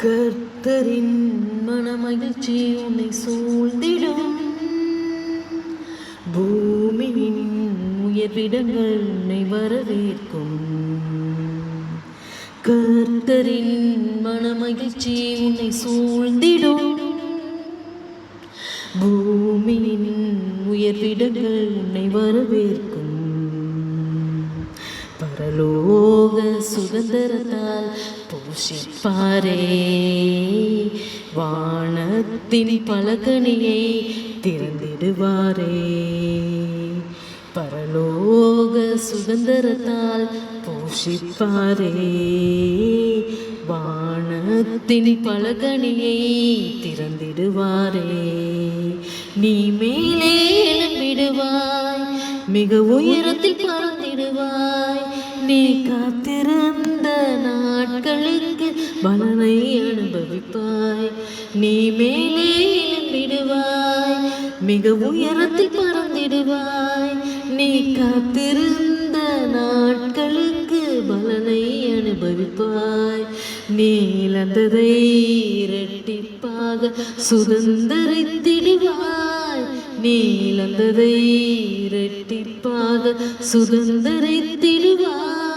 கர்த்தரின் மனமகிழ்ச்சி உன்னை சூழ்ந்திடும். பூமியின் உயர்விடங்கள் உன்னை வரவேற்கும். கர்த்தரின் மனமகிழ்ச்சி உன்னை சூழ்ந்திடும். பூமியின் உயர்விடங்கள் உன்னை வரவேற்கும். பரலோக சுதந்திரத்தால் போஷிப்பாரே, வானத்தின் பலகணியை திறந்திடுவாரே. பரலோக சுதந்திரத்தால் போஷிப்பாரே, வானத்தின் பலகணியை திறந்திடுவாரே. நீ மேலே எழும்பிடுவாய், மிக உயரத்தில் பறந்திடுவாய். நீ காத்திருந்த நாட்களுக்கு பலனை அனுபவிப்பாய். நீ மேலே எழும்பிடுவாய், மிக உயரத்தில் பறந்திடுவாய். நீ காத்திருந்த நாட்களுக்கு பலனை அனுபவிப்பாய். நீ இழந்ததை இரட்டிப்பாக சுதந்தரித்திடுவாய். நீ இழந்ததை இரட்டிப்பாக சுதந்தரித்திடுவாய்.